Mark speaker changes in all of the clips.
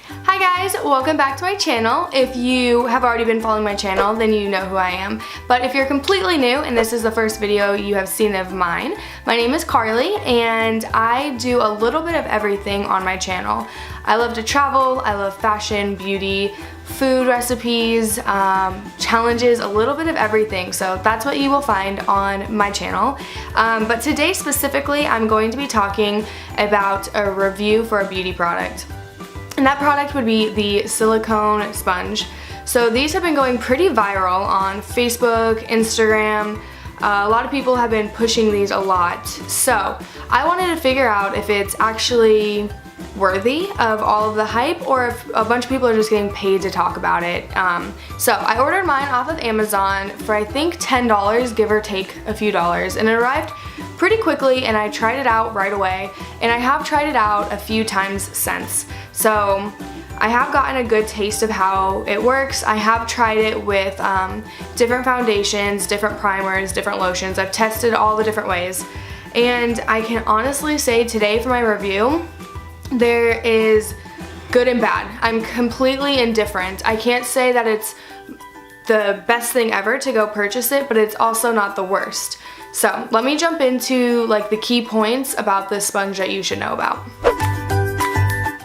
Speaker 1: Hi guys, welcome back to my channel. If you have already been following my channel, then you know who I am. But if you're completely new and this is the first video you have seen of mine, my name is Carly and I do a little bit of everything on my channel. I love to travel, I love fashion, beauty, food recipes, challenges, a little bit of everything. So that's what you will find on my channel. But today specifically, I'm going to be talking about a review for a beauty product. And that product would be the silicone sponge. So these have been going pretty viral on Facebook, Instagram. A lot of people have been pushing these a lot. So I wanted to figure out if it's actually worthy of all of the hype or if a bunch of people are just getting paid to talk about it. So I ordered mine off of Amazon for I think $10, give or take a few dollars, and it arrived pretty quickly and I tried it out right away, and I have tried it out a few times since. So I have gotten a good taste of how it works. I have tried it with different foundations, different primers, different lotions. I've tested all the different ways, and I can honestly say today for my review, there is good and bad. I'm completely indifferent. I can't say that it's the best thing ever to go purchase it, but it's also not the worst. So let me jump into like the key points about this sponge that you should know about.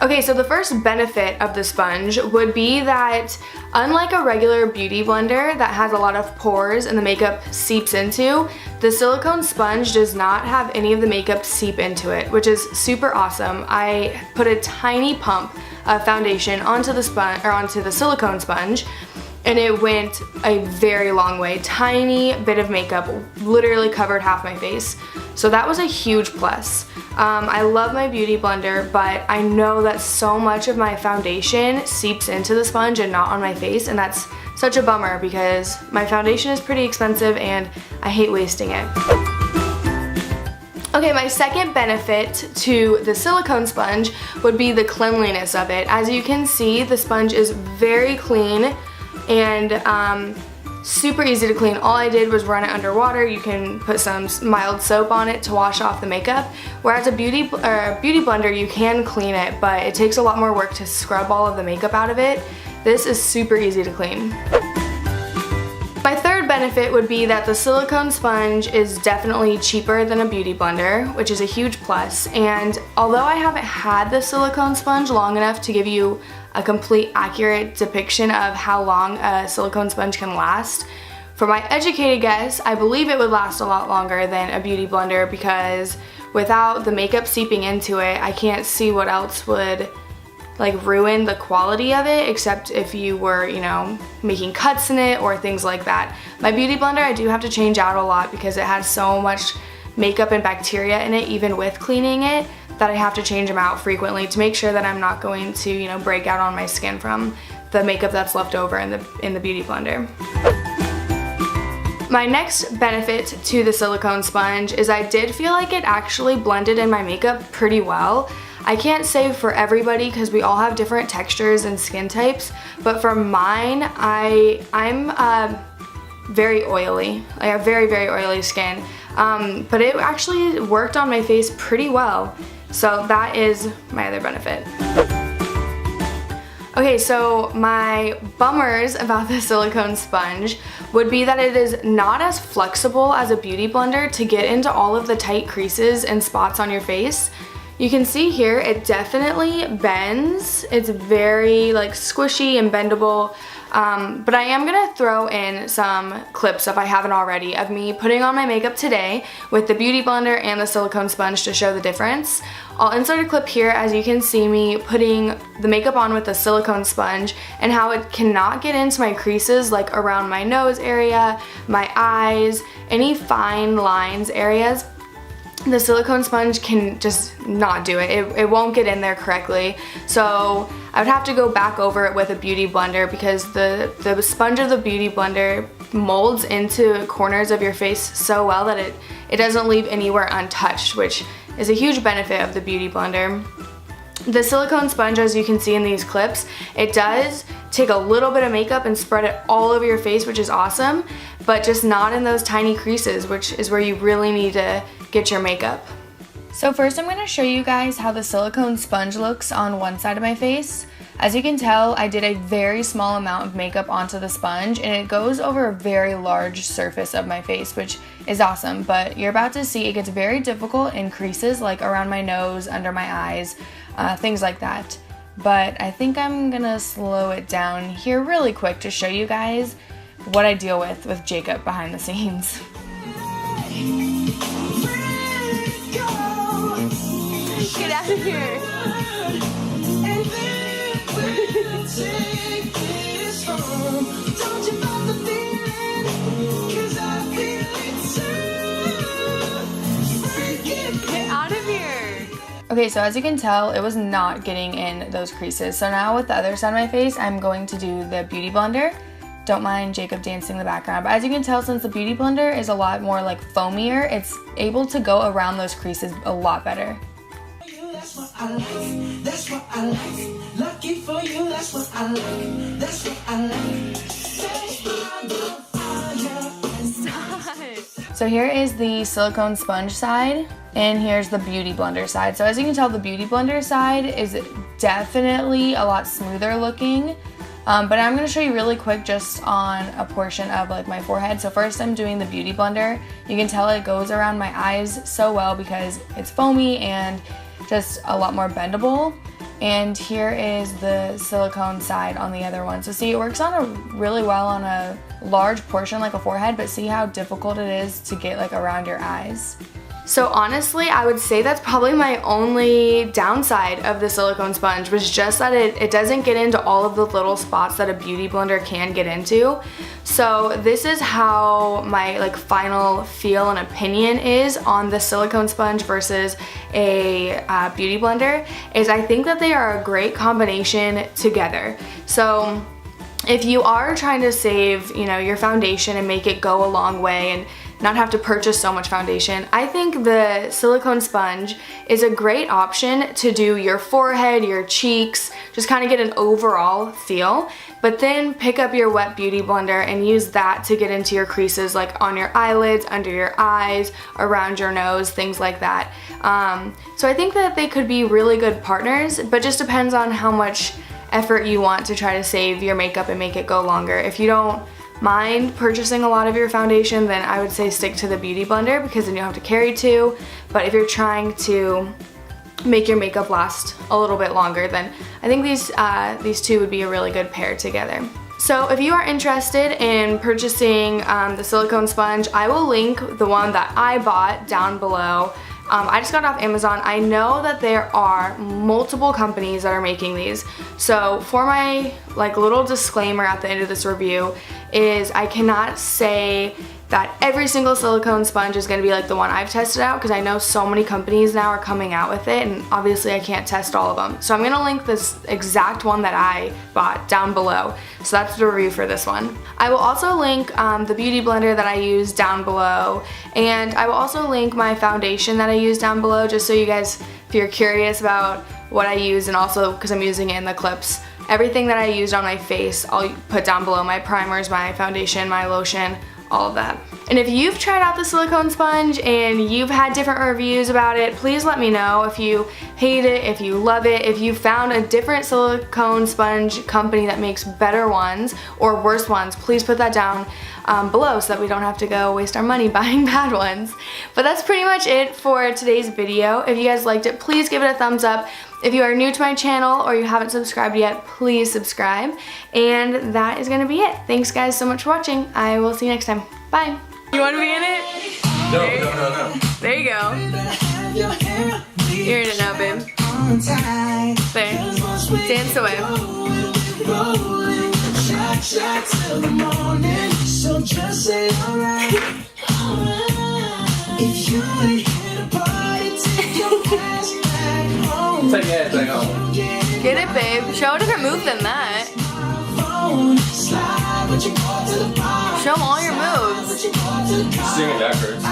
Speaker 1: Okay, so the first benefit of the sponge would be that unlike a regular beauty blender that has a lot of pores and the makeup seeps into, the silicone sponge does not have any of the makeup seep into it, which is super awesome. I put a tiny pump of foundation onto the silicone sponge, and it went a very long way. Tiny bit of makeup literally covered half my face. So that was a huge plus. I love my beauty blender, but I know that so much of my foundation seeps into the sponge and not on my face, and that's such a bummer because my foundation is pretty expensive and I hate wasting it. Okay, my second benefit to the silicone sponge would be the cleanliness of it. As you can see, the sponge is very clean and super easy to clean. All I did was run it under water. You can put some mild soap on it to wash off the makeup. Whereas a beauty blender, you can clean it, but it takes a lot more work to scrub all of the makeup out of it. This is super easy to clean. My third benefit would be that the silicone sponge is definitely cheaper than a beauty blender, which is a huge plus. And although I haven't had the silicone sponge long enough to give you a complete accurate depiction of how long a silicone sponge can last, for my educated guess, I believe it would last a lot longer than a beauty blender because without the makeup seeping into it, I can't see what else would like ruin the quality of it, except if you were, you know, making cuts in it or things like that. My beauty blender, I do have to change out a lot because it has so much makeup and bacteria in it, even with cleaning it, that I have to change them out frequently to make sure that I'm not going to, you know, break out on my skin from the makeup that's left over in the beauty blender. My next benefit to the silicone sponge is I did feel like it actually blended in my makeup pretty well. I can't say for everybody because we all have different textures and skin types, but for mine, I'm very oily. I have very, very oily skin, but it actually worked on my face pretty well. So that is my other benefit. Okay, so my bummers about the silicone sponge would be that it is not as flexible as a beauty blender to get into all of the tight creases and spots on your face. You can see here it definitely bends. It's very like squishy and bendable, but I am gonna throw in some clips, if I haven't already, of me putting on my makeup today with the beauty blender and the silicone sponge to show the difference. I'll insert a clip here as you can see me putting the makeup on with the silicone sponge and how it cannot get into my creases, like around my nose area, my eyes, any fine lines areas. The silicone sponge can just not do it. It won't get in there correctly. So I would have to go back over it with a beauty blender because the sponge of the beauty blender molds into corners of your face so well that it doesn't leave anywhere untouched, which is a huge benefit of the beauty blender. The silicone sponge, as you can see in these clips, it does take a little bit of makeup and spread it all over your face, which is awesome, but just not in those tiny creases, which is where you really need to get your makeup. So first I'm going to show you guys how the silicone sponge looks on one side of my face. As you can tell, I did a very small amount of makeup onto the sponge, and it goes over a very large surface of my face, which is awesome, but you're about to see it gets very difficult in creases like around my nose, under my eyes, things like that. But I think I'm gonna slow it down here really quick to show you guys what I deal with Jacob behind the scenes. Get out of here. Get out of here. Okay, so as you can tell, it was not getting in those creases. So now with the other side of my face, I'm going to do the Beauty Blender. Don't mind Jacob dancing in the background, but as you can tell, since the Beauty Blender is a lot more like foamier, it's able to go around those creases a lot better.
Speaker 2: That's what I like, that's what I like. Lucky for you, that's what I like, that's what I like.
Speaker 1: So here is the silicone sponge side, and here's the Beauty Blender side. So as you can tell, the Beauty Blender side is definitely a lot smoother looking. But I'm going to show you really quick just on a portion of like my forehead. So first I'm doing the Beauty Blender. You can tell it goes around my eyes so well because it's foamy and just a lot more bendable. And here is the silicone side on the other one. So see, it works on really well on a large portion like a forehead, but see how difficult it is to get like around your eyes. So honestly, I would say that's probably my only downside of the silicone sponge, was just that it doesn't get into all of the little spots that a Beauty Blender can get into. So this is how my like final feel and opinion is on the silicone sponge versus a Beauty Blender, is I think that they are a great combination together. So if you are trying to save, you know, your foundation and make it go a long way and not have to purchase so much foundation, I think the silicone sponge is a great option to do your forehead, your cheeks, just kind of get an overall feel, but then pick up your wet Beauty Blender and use that to get into your creases, like on your eyelids, under your eyes, around your nose, things like that. So I think that they could be really good partners, but just depends on how much effort you want to try to save your makeup and make it go longer. If you don't mind purchasing a lot of your foundation, then I would say stick to the Beauty Blender, because then you don't have to carry two. But if you're trying to make your makeup last a little bit longer, then I think these two would be a really good pair together. So if you are interested in purchasing the silicone sponge, I will link the one that I bought down below. I just got it off Amazon. I know that there are multiple companies that are making these. So for my like little disclaimer at the end of this review is I cannot say that every single silicone sponge is going to be like the one I've tested out, because I know so many companies now are coming out with it, and obviously I can't test all of them. So I'm going to link this exact one that I bought down below. So that's the review for this one. I will also link the Beauty Blender that I use down below, and I will also link my foundation that I use down below, just so you guys, if you're curious about what I use, and also because I'm using it in the clips, everything that I used on my face I'll put down below: my primers, my foundation, my lotion, all of that. And if you've tried out the silicone sponge and you've had different reviews about it, please let me know if you hate it, if you love it, if you found a different silicone sponge company that makes better ones or worse ones. Please put that down below so that we don't have to go waste our money buying bad ones. But that's pretty much it for today's video. If you guys liked it, please give it a thumbs up. If you are new to my channel or you haven't subscribed yet, please subscribe. And that is gonna be it. Thanks guys so much for watching. I will see you next time. Bye. You wanna be in it?
Speaker 2: No.
Speaker 1: There you go. You're in it now, babe. There. Dance away. Get it, babe. Show a different move than that. Show them all your moves.
Speaker 3: Sing it backwards.